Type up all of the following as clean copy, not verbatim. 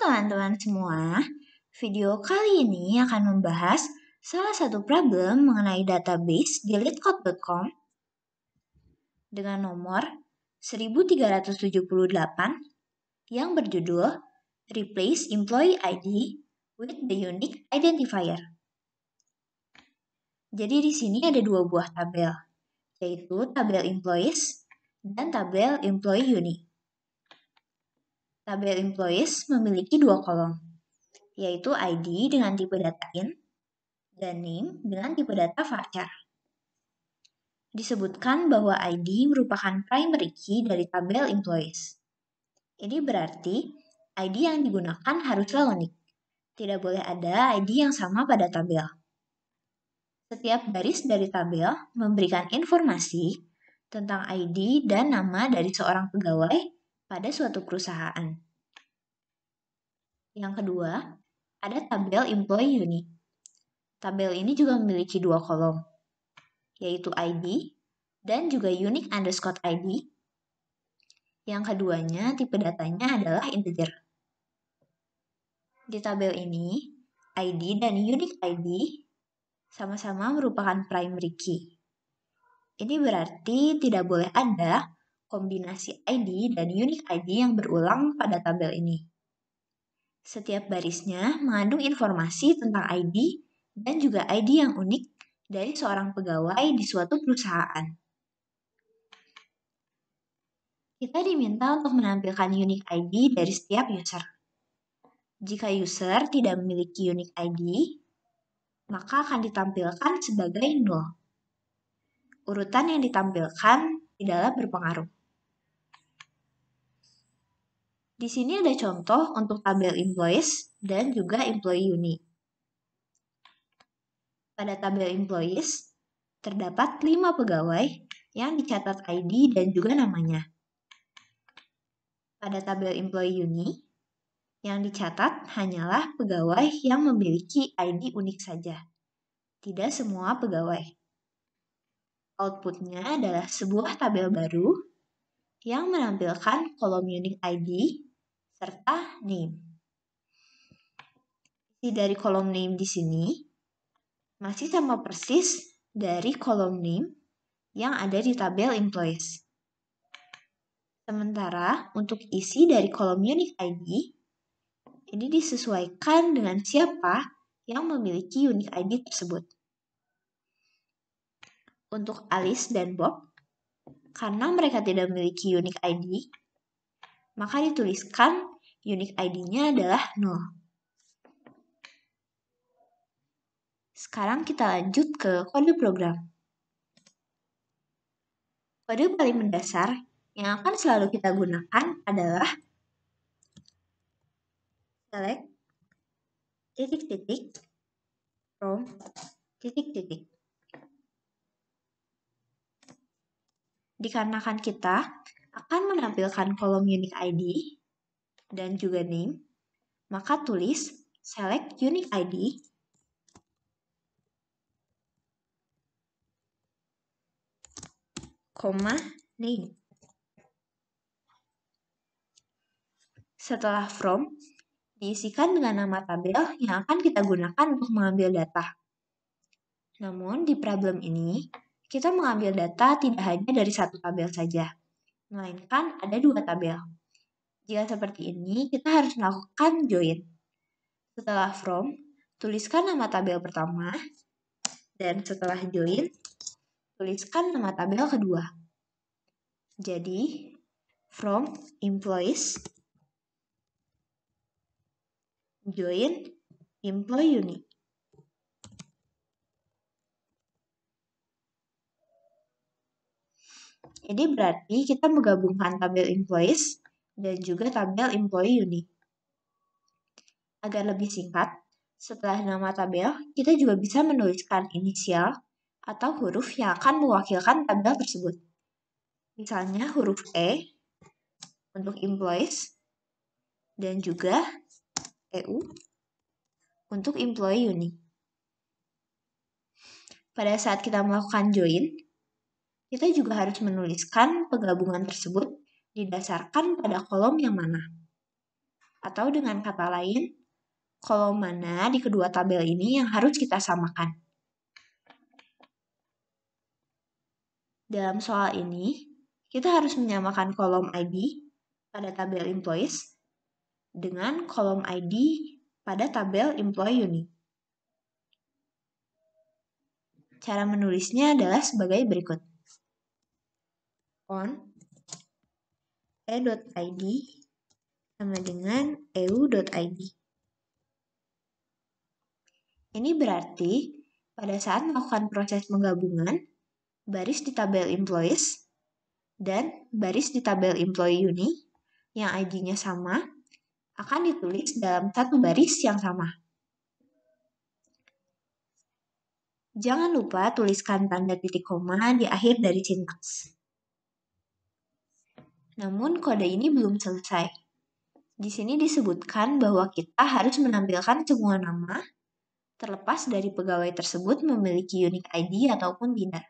teman-teman semua, video kali ini akan membahas salah satu problem mengenai database di LeetCode.com dengan nomor 1378 yang berjudul Replace Employee ID with the Unique Identifier. Jadi di sini ada dua buah tabel, yaitu tabel employees dan tabel employee unique. Tabel employees memiliki dua kolom, yaitu ID dengan tipe data int dan name dengan tipe data varchar. Disebutkan bahwa ID merupakan primary key dari tabel employees. Ini berarti ID yang digunakan haruslah unik. Tidak boleh ada ID yang sama pada tabel. Setiap baris dari tabel memberikan informasi tentang ID dan nama dari seorang pegawai pada suatu perusahaan. Yang kedua, ada tabel employee unique. Tabel ini juga memiliki dua kolom, yaitu ID dan juga unique underscore ID. Yang keduanya, tipe datanya adalah integer. Di tabel ini, ID dan unique ID sama-sama merupakan primary key. Ini berarti tidak boleh ada kombinasi ID dan unique ID yang berulang pada tabel ini. Setiap barisnya mengandung informasi tentang ID dan juga ID yang unik dari seorang pegawai di suatu perusahaan. Kita diminta untuk menampilkan unique ID dari setiap user. Jika user tidak memiliki unique ID, maka akan ditampilkan sebagai 0. Urutan yang ditampilkan tidaklah berpengaruh. Di sini ada contoh untuk tabel employees dan juga employee unique. Pada tabel employees, terdapat 5 pegawai yang dicatat ID dan juga namanya. Pada tabel employee unique, yang dicatat hanyalah pegawai yang memiliki ID unik saja, tidak semua pegawai. Outputnya adalah sebuah tabel baru yang menampilkan kolom unique ID serta name. Isi dari kolom name di sini masih sama persis dari kolom name yang ada di tabel employees. Sementara untuk isi dari kolom unique ID, ini disesuaikan dengan siapa yang memiliki unique ID tersebut. Untuk Alice dan Bob, karena mereka tidak memiliki unique ID, maka dituliskan unique ID-nya adalah 0. Sekarang kita lanjut ke kode program. Kode paling mendasar yang akan selalu kita gunakan adalah select from . Dikarenakan kita akan menampilkan kolom unique ID dan juga name, maka tulis select unique ID name. Setelah from, diisikan dengan nama tabel yang akan kita gunakan untuk mengambil data. Namun di problem ini, kita mengambil data tidak hanya dari satu tabel saja, melainkan ada dua tabel. Jika seperti ini, kita harus melakukan join. Setelah from, tuliskan nama tabel pertama, dan setelah join, tuliskan nama tabel kedua. Jadi, from employees, join employee unique. Jadi berarti kita menggabungkan tabel employees dan juga tabel employee unique. Agar lebih singkat, setelah nama tabel, kita juga bisa menuliskan inisial atau huruf yang akan mewakilkan tabel tersebut. Misalnya huruf E untuk employees dan juga EU untuk employee unique. Pada saat kita melakukan join, kita juga harus menuliskan penggabungan tersebut didasarkan pada kolom yang mana. Atau dengan kata lain, kolom mana di kedua tabel ini yang harus kita samakan. Dalam soal ini, kita harus menyamakan kolom ID pada tabel employees dengan kolom ID pada tabel employee unit. Cara menulisnya adalah sebagai berikut. On e.id sama dengan eu.id. Ini berarti pada saat melakukan proses penggabungan, baris di tabel employees dan baris di tabel employee unit yang ID-nya sama akan ditulis dalam satu baris yang sama. Jangan lupa tuliskan tanda titik koma di akhir dari sintaks. Namun kode ini belum selesai. Di sini disebutkan bahwa kita harus menampilkan semua nama, terlepas dari pegawai tersebut memiliki unique ID ataupun tidak.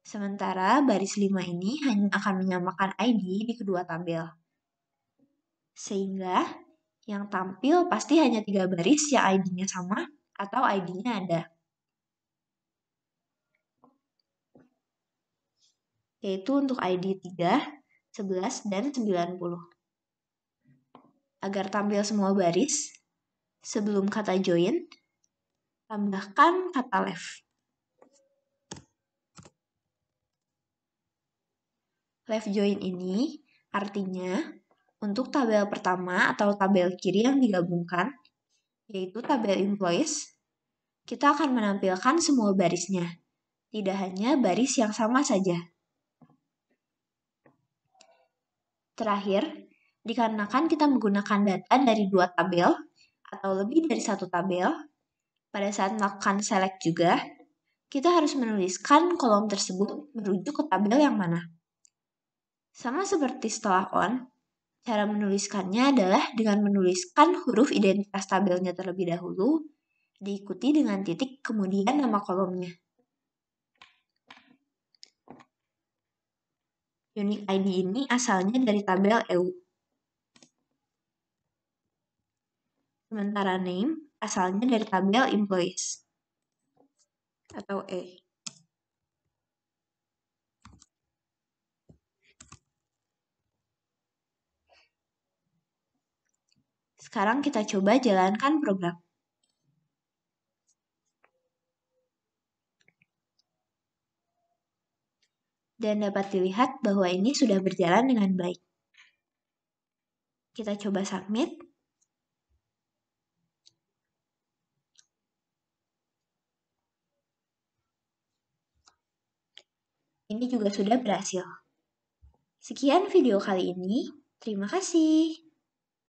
Sementara baris 5 ini hanya akan menyamakan ID di kedua tabel. Sehingga yang tampil pasti hanya 3 baris yang ID-nya sama atau ID-nya ada. Yaitu untuk ID 3, 11, dan 90. Agar tampil semua baris, sebelum kata join, tambahkan kata left. Left join ini artinya untuk tabel pertama atau tabel kiri yang digabungkan, yaitu tabel employees, kita akan menampilkan semua barisnya, tidak hanya baris yang sama saja. Terakhir, dikarenakan kita menggunakan data dari 2 tabel atau lebih dari 1 tabel, pada saat melakukan select juga, kita harus menuliskan kolom tersebut merujuk ke tabel yang mana. Sama seperti setelah on, cara menuliskannya adalah dengan menuliskan huruf identitas tabelnya terlebih dahulu, diikuti dengan titik kemudian nama kolomnya. Unique ID ini asalnya dari tabel EU. Sementara name asalnya dari tabel employees atau E. Sekarang kita coba jalankan program. Dan dapat dilihat bahwa ini sudah berjalan dengan baik. Kita coba submit. Ini juga sudah berhasil. Sekian video kali ini. Terima kasih.